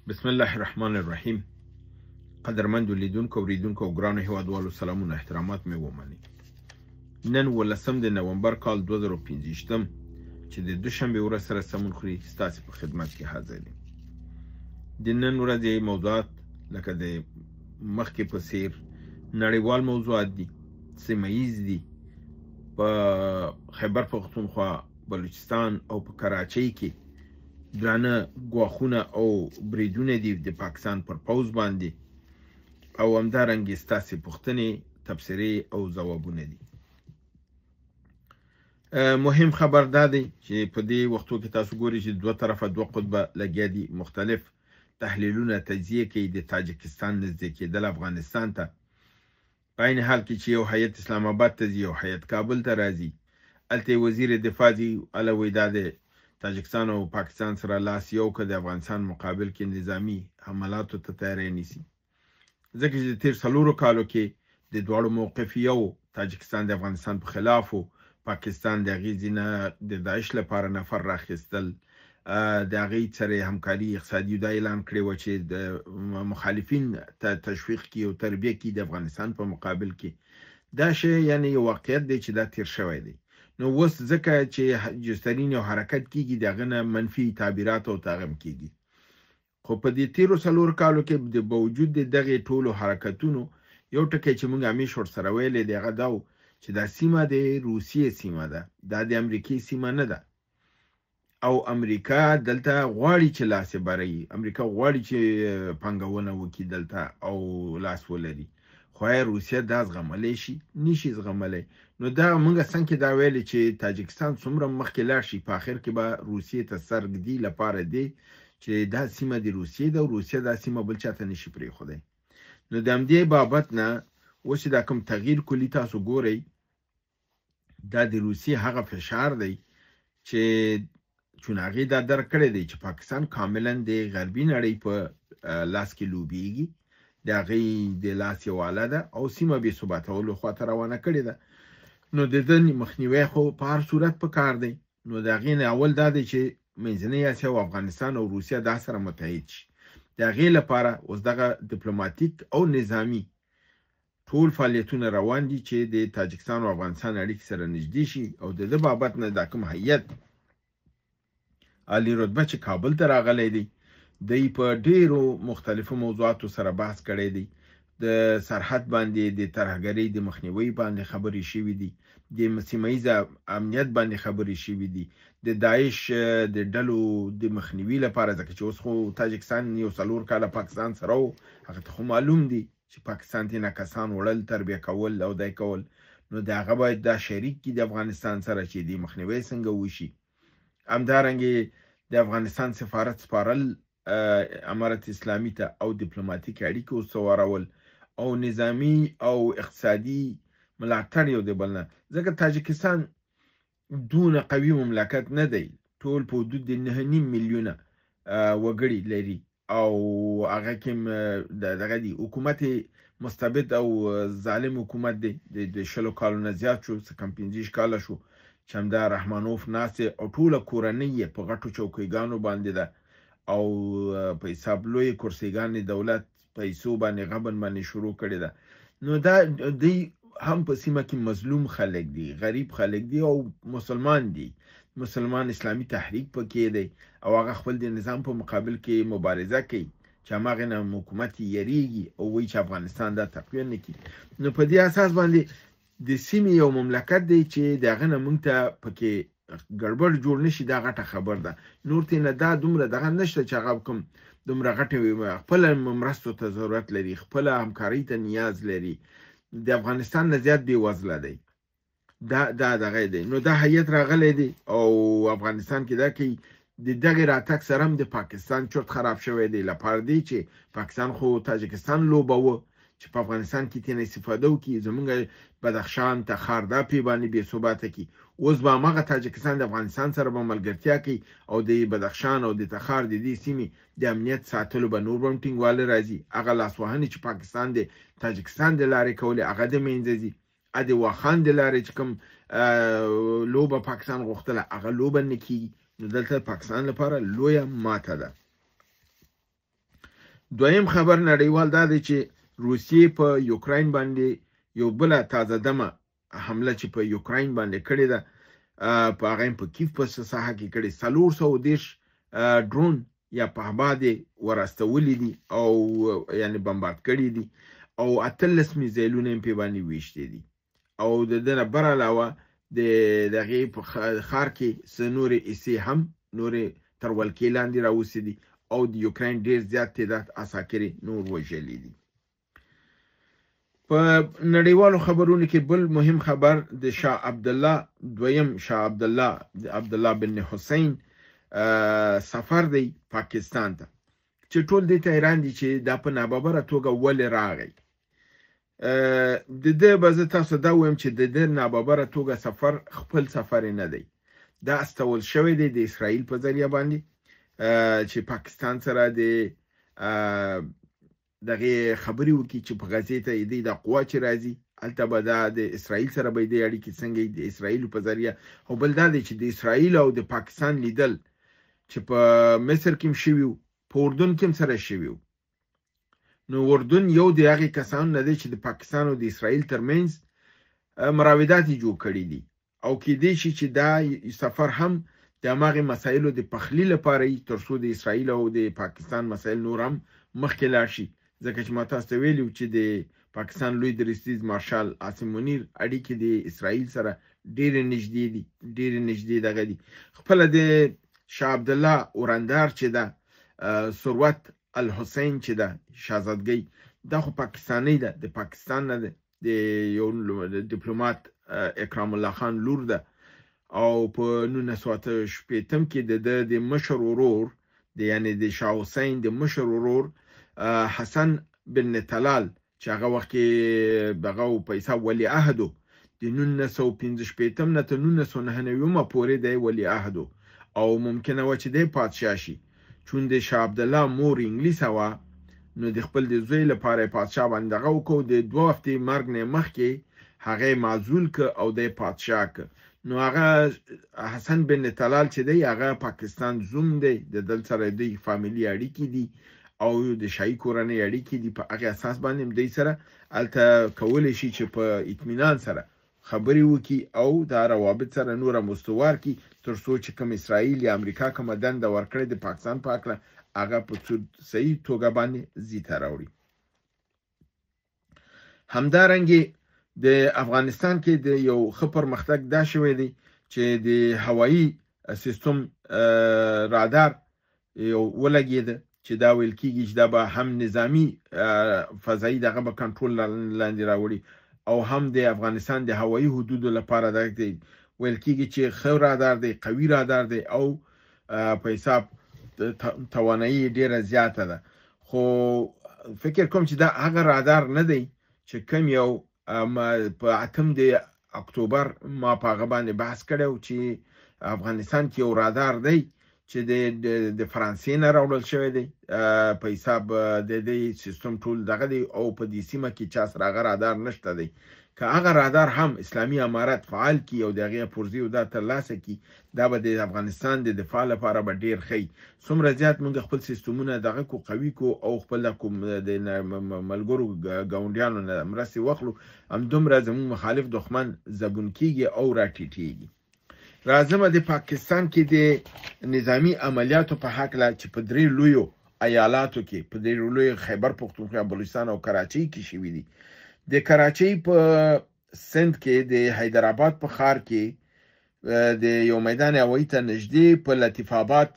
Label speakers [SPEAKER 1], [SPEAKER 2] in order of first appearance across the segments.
[SPEAKER 1] بسم الله الرحمن الرحیم. قدرمند لیدونکو اوریدونکو او ګرانو هیوادوالو سلامونه احترامات مې ومنئ. نن 18 د نومبر کال 2015 چې د دوشنبه ورځ سره سمون خوري ستاسو په خدمت کې حاضر یم. د نن ورځې موضوعات لکه د مخکې په څیر نړیوال موضوعات دي، سیمه ییز دي. په خیبر پختونخوا، بلوچستان او په کراچۍ کې درانه ګواښونه او بریدونه دي د پاکستان پر پوځ باندې، او همدارنګه ستاسې پوښتنې، تبصرې او ځوابونه دي. مهم خبر دا دی چې په دې وختو کې تاسو ګورئ چې دوه طرفه دوه قطبه لګیا دي، مختلف تحلیلونه تجزیه کوي د تاجکستان نږدې کېدل افغانستان ته. په عین حال کې چې یو هیئت اسلام آباد ته ځي، یو هیئت کابل ته راځي. هلته وزیر دفاع ځي، هله وایي دا د تاجکستان او پاکستان سره لاس یو که د افغانستان مقابل کې نظامی حملاتو ته تیاری نیسي. ځکه چې د تیر 4 کالو کې د دواړو موقف یو، تاجکستان د افغانستان په خلاف و، پاکستان د هغې ځینه د داعش لپاره نفر راخیستل، د هغې سره همکاري اقتصادي دا اعلان کړی و چې د مخالفین ته تشویق کړي او تربیه کړي د افغانستان په مقابل کې. دا شی یعنی یو واقعیت دی چې دا تیر شوی دی. نو اوس ځکه چې جسترین یو حرکت کیږي، دغه نه منفي تعبیرات او تاغم کیږي. خو په دې تیرو 4 کالو کې د باوجود د دغه ټولو حرکتونو یو ټکی چې موږ همیش ورسره ویلی دی هغه دا و چې دا سیمه د روسیې سیمه ده، دا د امریکې سیمه نه ده. او امریکا دلته غواړي چې لاس یې بری، امریکا غواړي چې پانګونه وکړي دلته او لاس ولري. خو روسیه دا زغملی شي؟ نشي زغملی. نو دا موږ څنګه دا ویلي چې تاجکستان څومره مخکې لاړ شي، په اخر کې به روسیې ته سر ږدي لپاره دی چې دا سیمه د روسیې ده او روسیه دا سیمه بل چاته نشي پرېښودی. نو د همدې بابت نه اوس چې دا کوم تغییر کلي تاسو ګورئ، دا د روسیې هغه فشار دی چې چون هغې دا درک کړی دی چې پاکستان کاملا د غربي نړۍ په لاس کې لوبیږي، د هغې د لاس یو آله ده او سیمه بې ثباتولو خواته روانه کړې ده. نو د ده مخنیوی خو په هر صورت په کار دی. نو د هغې نه اول دا دی چې منځنۍ اسیا او افغانستان او روسیه دا سره متحد شي. د هغې لپاره اوس دغه ډیپلوماتیک او نظامي ټول فعالیتونه روان دي چې د تاجکستان او افغانستان اړیکې سره نږدې شي. او د ده بابت نه دا کوم هیئت عالی رتبه چې کابل ته راغلی دی، دی په ډیرو مختلفو موضوعاتو سره بحث کړی دی. د سرحد باندې د ترهګرۍ د مخنیوي باندې خبرې شوي دي، د سیمه ییز امنیت باندې خبرې شوي دي، د داعش د ډلو د مخنیوي لپاره، ځکه چې اوس خو تاجکستان یو 4 کاله پاکستان سره و، هغه ته خو معلوم دي چې پاکستان ته نه کسان وړل، تربیه کول او دای کول. نو د هغه باید دا شریک کړي د افغانستان سره چې د مخنیوي څنګه وشي. همدارنګې د افغانستان سفارت سپارل امارت اسلامي ته او ډیپلوماټیک اړیکې وسوارول او نظامی او اقتصادي ملاتړ یو د بل نه. ځکه تاجکستان دونه قوي مملکت نه دی، ټول په حدود د 9.5 میلیونه وګړي لري او هغه کې دغه دی حکومت مستبد او ظالم حکومت دی. د 20 کالو نه زیات شو، څه کم 15 کاله شو چې همدا رحمانوف ناست او ټوله کورنۍ یې په غټو چوکیګانو باندې ده او په حساب لوی کرسیګانې دولت پیسو باندې غبن باندې شروع کړې ده. نو دا دی هم په سیمه کې مظلوم خلک دي، غریب خلک دي او مسلمان دي. مسلمان اسلامي تحریک پکې دی او هغه خپل د نظام په مقابل کې مبارزه کوي چې هماغې نه حکومت یریږي او وایي چې افغانستان دا تقویه نه کړي. نو په دې اساس باندې د سیمې یو مملکت دی چې د هغه نه موږ ته پکې ګډوډ جوړ نشي، دا غټه خبر ده. نور ته نه دا دومره دغه نشته چې هغه کوم دومره غټې خپله مرستو ته ضرورت لري، خپله همکارۍ ته نیاز لري. د افغانستان نه زیات بېوزله دی. دا دغه دی. نو دا هیئت راغلی دی او افغانستان کې دا کوي. د دغې راتګ سره هم د پاکستان چرت خراب شوی دی، لپاره دی چې پاکستان خو تاجکستان لوبوه چې په افغانستان کې ترې استفاده وکړي، زموږ بدخشان تخار دا پې باندې بې ثباته کړي. اوس به هماغه تاجکستان د افغانستان سره به ملګرتیا کوي او د بدخشان او د تخار د دې سیمې د امنیت ساتلو به نور به هم ټینګوالی راځي. هغه لاسوهنې چې پاکستان د تاجکستان د لارې کولې هغه د منځه ځي. د واخان د لارې چې کوم لوبه پاکستان غوښتله هغه لوبه نه کېږي. نو دلته پاکستان لپاره لویه ماته ده. دویم خبر نړیوال دا دی چې روسیې په یوکراین باندې یو بل تازه دمه حمله چې په یوکراین باندې کړې ده په هغه په کیف په ساحه کې کړې 430 ډرون یا په باندې ورستولې دي او یعنی بمبارد کړي دي او 18 میزایلونه په باندې ویشتي دي او د دنه بر علاوه د دغه په خار کې سنوري اسی هم نورې تر ولکې لاندې راوستي دي او د یوکراین ډیر زیات تعداد عساکر نور وژلي دي. په نړیوالو خبرونو کې بل مهم خبر د شاه عبد الله دویم شاه عبد الله بن حسین سفر دی پاکستان ته چې ټول د ایران دي چې د په ناببره توګه ول راغی. د دې باز تاسو دا وایم چې د دې ناببره توګه سفر خپل سفر نه دی، دا استول شوی دی د اسرائیل په ذریعہ باندې چې پاکستان سره د دغه خبري وکي چې په غزه ته د قوا چې راځي البته دا د اسرائیل سره به د اړیکې څنګه د اسرائیل په ذریعہ او بل دا چې د اسرائیل او د پاکستان لیدل چې په مصر کې شوی په اردن کې سره شوی نو اردن یو د هغه کسان نه دی چې د پاکستان او د اسرائیل ترمنځ مراودات جوړ کړي دي او کې دي چې دا سفر هم د هغه مسایلو د پخلی لپاره ترڅو د اسرائیل او د پاکستان مسایل نور هم مخکې لاړ شي ځکه چې ما تاسو ته ویلو چې د پاکستان لوی درستیز مارشال عاصم منیر اړیکې د اسرائیل سره ډېر نږدې دغه دي. خپل د شاه عبد الله اورندار چې دا ثروت الحسین چې دا شاهزادګۍ دا خو پاکستانی ده، د پاکستان نه ده، د یو ډیپلوماټ اکرام الله خان لور ده او په 1980 کې د مشر ورور یعنی د شاه حسین د مشر ورور حسن بن طلال چې هغه وخت کې دغه پیسې ولی عهدو د 1915 نه تر 1999 پورې دی ولی عهدو او ممکنه و چې د پادشاه شي چون د شاه عبد الله مور انګلیس وا نو د خپل د زوی لپاره پادشاه باندې دغه وکړو د دوه وختي مرګ نه مخکې هغه معزول ک او د پادشاه ک نو هغه حسن بن طلال چې دی هغه پاکستان زوم دی د دل سره د فامیلی اړیکې دي او د شاهي کورنۍ اړیکې دي په هغه اساس باندې د سره الته کول شي چې په اطمینان سره خبري وکي او دا روابط سره نور مستوار کی ترڅو چې کوم اسرائیل یا امریکا کوم دند ورکړي د پاکستان په اړه هغه په صحیح توګه باندې زیاته راوړي. همدارنګه د افغانستان کې د یو خبر مختګ دا شوی دی چې د هوایی سیستم رادار یو ولګید چې دا ویل کیږي چې دا به هم نظامی فضایی دغه به کنټرول لاندې راوړي او هم د افغانستان د هوایی حدودو لپاره دا ویل کیږي چې خو رادار دی، قوي رادار دی او په حساب توانایي ډیره زیاته ده. خو فکر کوم چې دا هغه رادار نه دی چې کوم یو په 8 د اکتوبر ما په هغه باندې بحث کړو چې افغانستان کې یو رادار دی چې د فرانسې نه راوړل شوی دی په حساب د دې سیستم ټول دغه دی او په دې سیمه کې چا سره هغه رادار نشته دی. که هغه رادار هم اسلامي امارات فعال کی او دغه پرزي او د ترلاسه کی دا به د افغانستان د دفاع لپاره به ډیر خي څومره زیات موږ خپل سیستمونه دغه کو قوي کو او خپل کوم د ملګرو گاونډیانو نه مرسي وخلو هم دومره زموږ مخالف دښمن زبون کیږي او راټیټیږي. راځم د پاکستان کې د نظامی عملیاتو په حق لا چې په درې لویو ایالاتو کې په درې لوی خیبر پختونخوا بلوچستان او کراچۍ کې شوې دي. د کراچۍ په سند کې د حیدرآباد په ښار کې د یو میدان هوایی ته نږدې په لطیف آباد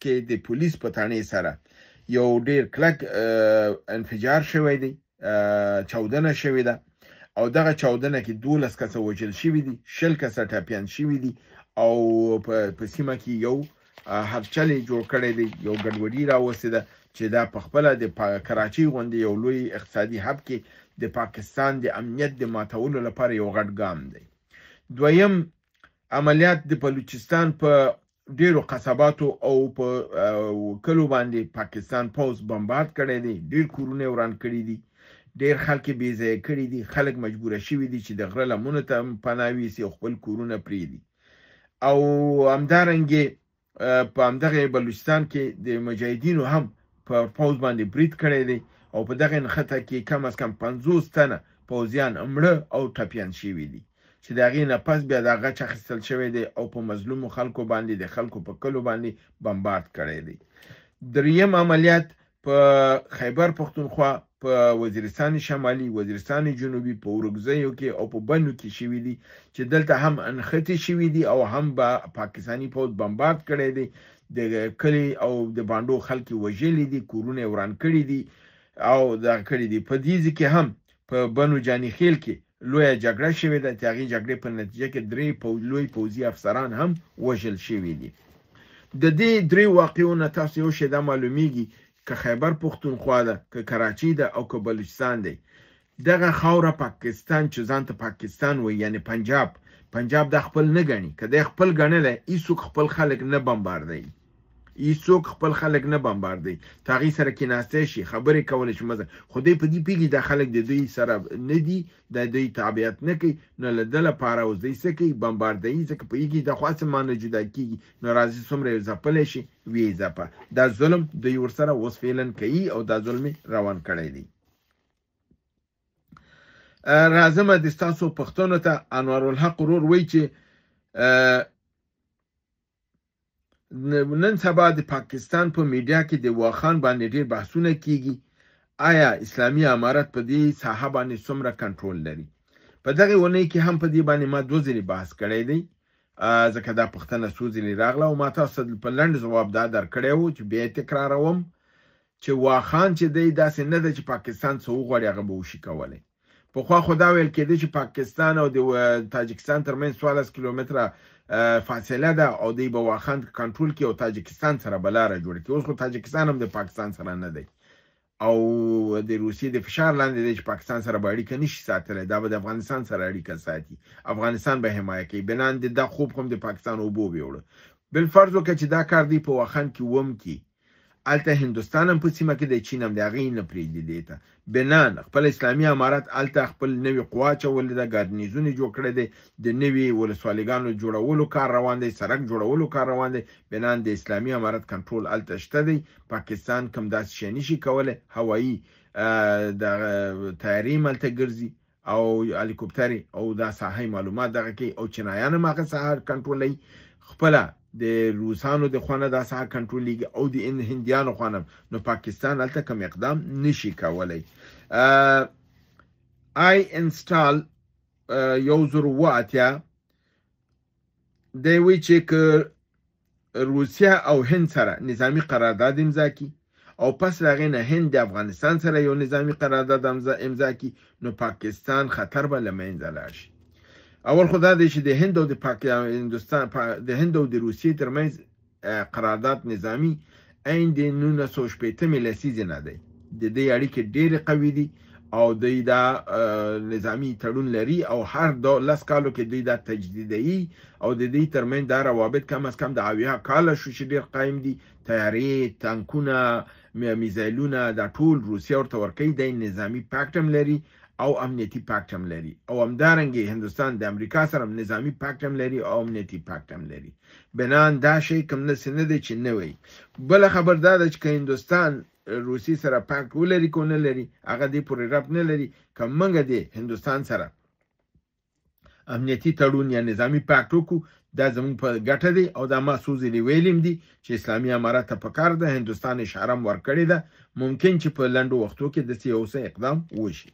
[SPEAKER 1] کې د پولیس په تانې سره یو ډیر کلک انفجار شوی دی، چاودنه شوې ده او دغه چاودنه کې 12 کسه وژل شوي دي، 20 کسه ټپیان شوي دي او په سیمه کې یو هرچلې جوړ کړی دی، یو ګډوډي راوستې ده چې دا په خپله د کراچۍ غوندې یو لوی اقتصادي هب کې د پاکستان د امنیت د ماتولو لپاره یو غټ ګام دی. دویم عملیات د بلوچستان په ډیرو قصباتو او په کلو باندې پاکستان پوز بمبارد کړی دی، ډیر کورونه وران کړي دي، ډیر خلک بې ځایه کړي دي، خلک مجبور شوي دي چې د غره لمنو ته پناه ویسي او خپل کورونه پرېږدي. او همدارنګه په همدغه بلوچستان کې د مجاهدینو هم په پوځ باندې برید کړی دی او په دغه نښته کې کم از کم 50 تنه پوځیان مړه او ټپیان شوي دي چې د هغې نه پس بیا دا غچ اخیستل شوی دی او په مظلومو خلکو باندې د خلکو په کلو باندې بمبارد کړی دی. دریم عملیات په خیبر پښتونخوا په وزیرستان شمالي، وزیرستان جنوبي، په اورګزیو کې او په بنو کې شوي دي چې دلته هم انختی شوي دي او هم به پاکستاني پوځ بمبارد کړی دی. د کلي او د باندو خلک وژلي دي، کورونه وران کړي دي او دا کړي دي. په دې کې هم په بنو جاني خیل کې لویه جګړه شوې ده چې هغې جګړې په نتیجه کې 3 لوی پوځي افسران هم وژل شوي دي. د دې 3 واقعو نه تاسو یو شی دا معلومیږي که خیبر پښتونخوا ده، که کراچي ده او که بلوچستان دی، دغه خاوره پاکستان چې ځان ته پاکستان وایي یعنی پنجاب دا خپل نه ګڼي. که دی خپل ګڼلی هیڅوک خپل خلک نه بمباردوي، هیڅوک خپل خلک نه بمباردوي، ته هغې سره کېناستی شي، خبرې کولی شي مزه، خو دی په دې پوهېږي دا خلک د دوی سره نه دي، د دوی تابعیت نه کوي، نو له ده لپاره اوس دوی څه کوي؟ بمباردوي، ځکه پوهېږي د خوا څه مانه جدا کېږي، نو راځي څومره یې ځپلی شي ویې ځپه. دا ظلم دوی ورسره اوس فعلا کوي او دا ظلم یې روان کړی دی. راځم د ستاسو پوښتنو ته. انوارالحق ورور وایي چې نن سبا د پاکستان په میډیا کې د واخان باندې ډېر بحثونه کیږي. آیا اسلامي امارت په دې ساحه باندې څومره کنټرول لري؟ په دغه اونۍ کې هم په دې باندې ما 2 ځلې بحث کړی دی، ځکه دا پوښتنه څو ځلې راغله او ما تاسو په لنډ ځواب دا درکړی و چې بیا یې تکراروم چې واخان چې دی داسې نه ده چې پاکستان څه وغواړي هغه به وشي کولی. پخوا خو دا ویل کېده چې پاکستان او د تاجکستان ترمنځ 14 کیلومتره فاصله ده او دوی به واخان کنټرول کړي او تاجکستان سره به لاره جوړه کړي. اوس خو تاجکستان هم د پاکستان سره نه دی او د روسیې د فشار لاندې دی چې پاکستان سره به اړیکه نشي ساتلی، دا به د افغانستان سره اړیکه ساتي، افغانستان به حمایه کوي. بنان د دا خوب هم د پاکستان اوبو بیوړه. بالفرض وکړه چې دا کار دی په واخان کې وم کې، الته هندوستان هم په سیمه کې د چین هم د هغې نه پرېږدي دی ته. بنان خپل اسلامي امارت الته خپل نوي قوا اچولې ده، ګارنیزونه جوړ کړی دی، د نوي ولسوالیګانو جوړولو کار روان دی، سړک جوړولو کار روان دی. بنان د اسلامي امارت کنټرول الته شته دی. پاکستان کوم داسې شی نشي کولی، هوایي د طیارې هم هلته ګرځي او هلیکوپټرې او دا ساحه معلومات دغه کوي او چینایان هم هغه ساحه کنټرولوي. خپله د روسانو د خوا نه دا ساحه کنټرولېږي او د هندیانو خوا نه، نو پاکستان هلته کوم اقدام نشي کولی. آی انسټال 1080 دی وایي چې که روسیه او هند سره نظامي قرارداد امضا کړي او پس د هغې نه هند د افغانستان سره یو نظامي قرارداد امضا کړي، نو پاکستان خطر به له منځه لاړ شي. اول خو دا دی چې د هند او د روسیې ترمنځ قرارداد نظامي عین د 1980 لسیزې نه دی. د دې اړیکې ډېرې قوي دي او دوی دا نظامي تړون لري او هر 10 کالو کې دوی دا تجدیدوي او د دې ترمنځ دا روابط کم از کم د 70 کاله شو چې ډېر قایم دي. طیارې، تانکونه، میزایلونه دا ټول روسیه ورته ورکوي. دی نظامي پاکټ هم لري او امنیتي پاکټ هم لري او همدارنګې هندوستان د امریکا سره نظامي پاکټ هم لري او امنیتي پاکټ هم لري. بنان دا شی کوم داسې نه دی چې نه وي. بله خبر دا ده چې که هندوستان روسي سره پاکټ ولري که ونه لري هغه دې پورې ربط نه لري. که موږ د هندوستان سره امنیتي تړون یا نظامي پاکټ وکړو دا زموږ په ګټه دی او دا ما څو ځلې ویلیم دي چې اسلامي امارت ته پکار ده. هندوستان اشاره هم ورکړې ده، ممکن چې په لنډو وختو کې داسې یو څه اقدام وشي.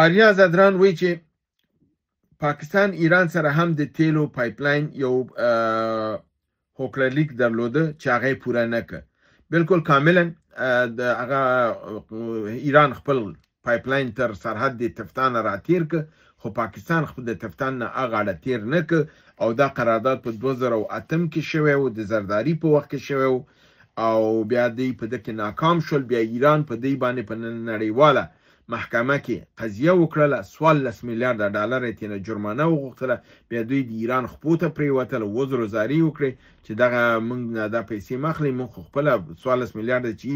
[SPEAKER 1] آریا زدران وایي چې پاکستان ایران سره هم د تیلو پایپلاین یو هوکړلیک درلوده چې هغه یې پوره نه کړ. بالکل کاملا د هغه ایران خپل پایپلاین تر سرحد د تفتان راتیر کړ، خو پاکستان خپل د تفتان نه هغه اړه تیر نه کړ او دا قرارداد په 2008 کې شوی و، د زرداری په وخت کې شوی و او بیا دوی په دې کې ناکام شول. بیا ایران په دې باندې په نړیواله محکمه کې قضیه وکړله، 14 میلیارډ ډالر یې ترېنه جرمانه وغوښتله. بیا دوی د ایران خپو ته پرېوتل، وزرو زاري وکړې چې دغه موږ نه دا پیسې مه اخلئ، موږ خو خپله 14 میلیارډه چې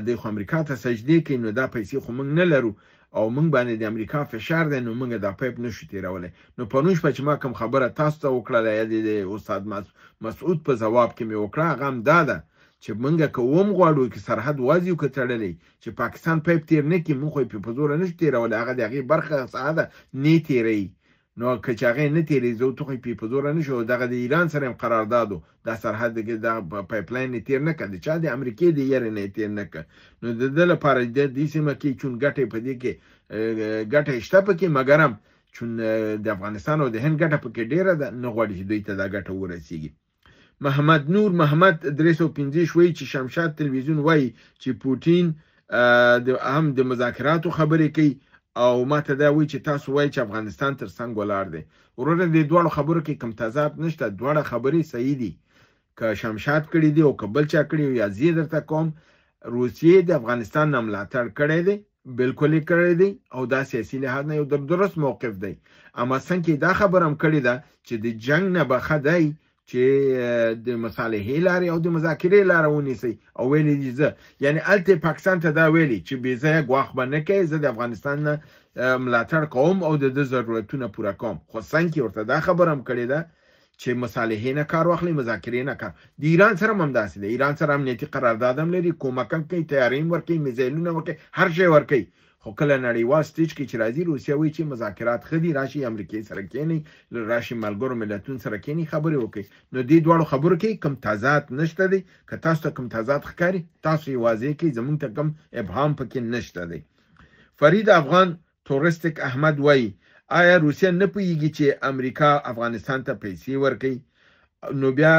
[SPEAKER 1] دوی خو امریکا ته سجدې کوي، نو دا پیسې خو موږ نه لرو او موږ باندې د امریکا فشار دی، نو موږ دا پایپ نشو تېرولی. نو پرون شپه چې ما کوم خبره تاسو ته وکړله یا د استاد مسعود په ځواب کې مې وکړه هغه هم دا ده چې مونږ کوم غواړو چې سرحد وازي او کتړلې چې پاکستان پیپ تیر نه کی مونږ په پزور نه تیرول هغه دغه برخه ساده نه تیری نو که چې هغه نه تیری زو ته په پزور نه شو دغه د ایران سره قراردادو د سرحد کې د پایپ لاین تیر نه کړي چې د امریکای د یې نه تیر نه کړ نو د دې لپاره د دې سیمه کې چون ګټه په دې کې ګټه شته پکې مګرم چون د افغانستان او د هند ګټه پکې ډیره ده نه غواړي چې دوی ته دا ګټه ورسیږي محمد نور محمد 315 وایي چې شمشاد تلویزیون وایي چې پوتین د اهم د مذاکراتو خبرې کوي او ماته دا وایي چې تاسو وایي چې افغانستان تر څنګ ولاړ دی ورته د دوه خبرو کې کم تضاد نشته دوه خبرې صحیح دي که شمشاد کړي دي او کبل چا کړي یا زی درته کوم روسیې د افغانستان نه ملاتړ کړی دی بالکل کړی دی او دا سیاسي لحاظ نه یو درست موقف دی اما څنګه دا خبرم کړی ده چې د جنگ نه بخه دی چې د مصالحې لارې او د مذاکرې لاره ونیسي او ویلي دي زه یعنی الته پاکستان ته دا ویلي چې بې ځایه ګواښ به نه کوي زه د افغانستان نه ملاتړ کوم او د ضرورتونه پوره کوم خو څنګه ورته دا خبره هم کړې ده چې مصالحې نه کار واخلي مذاکرې نه کار د ایران سره هم داسې دی ایران سره امنیتي قرارداد هم لري کومک کوي تیاری ورکوي میزایلونه ورکوي هر شی ورکوي خو کله نړیوال سټیج کې چې راځي روسیه وایي چې مذاکرات خدي راشي امریکای سره کېني راشي ملګرو ملتونو سره کېني خبرې وکړي نو دې دوه خبرو کې کم تضاد نشته دی که تاسو ته کم تضاد ښکاري تاسو یې واضح کړئ زموږ ته کم ابهام پکې نشته دی فرید افغان تورستیک احمد وایي آیا روسیه نه پوهیږي چې امریکا افغانستان ته پیسې ورکوي نو بیا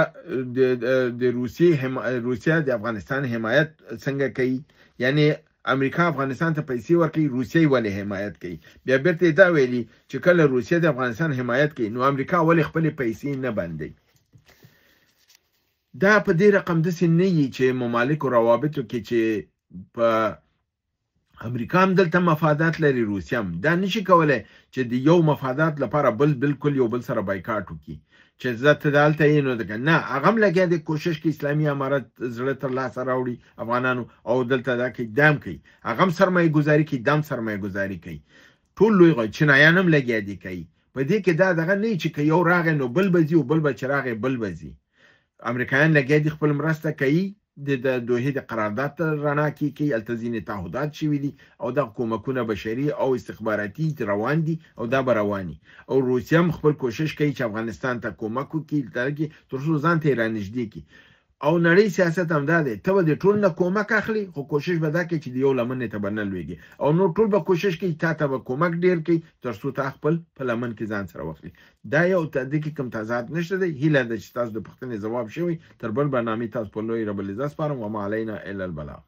[SPEAKER 1] د روسیه د افغانستان حمایت څنګه کوي یعنی امریکا افغانستان ته پیسې ورکوي روسیه ولې حمایت کوي بیا بیرته دا ویلي چې کله روسیه د افغانستان حمایت کوي نو امریکا ولې خپل پیسې نه بندي دا په دې رقم داسې نه وي چې ممالکو روابطو کې چې په امریکا هم دلته مفادات لري روسیه هم دا نشي کولای چې د یو مفادات لپاره بالکل یو بل سره بایکاټ وکړي چې زه ته دلته یې نو دغه نه هغه هم لګیا د کوشش کې اسلامي امارت زړه تر لاسه راوړي افغانانو او دلته دا کې دام کوي هغه هم سرمایه ګزاري کوي دام سرمایه ګزاري کوي ټول لوی چینایان هم لګیا دي کوي په دې کې دا دغه نه چې یو راغی نو بل بزي او بل بچ راغی بل بزي امریکایان لګیا دي خپل مرسته کوي د دوحې د قرارداد رڼا کې التزین تعهدات شوي دي او د کومکونه بشري او استخباراتي روان دي او دا به رواني او روسیه هم خپل کوشش کوي چې افغانستان ته کومک وکړي تر څو ځان ته رانږدې کړي او نړۍ سیاست هم دا دی ته به د ټول نه کومک اخلي خو کوشش به دا کوي چې د یو لمن ته به نه لویږي او نو ټول به کوشش کوي تا ته به کومک ډیر کوي تر څو ته خپل په لمن کې ځان سره واخلي دا یو د کې کوم تضاد نشته دی هیله ده چې تاسو د پوښتنې ځواب شوی تر بل برنامه تاسو په لوی رب العزت سپارم و ما علینا الا البلاغ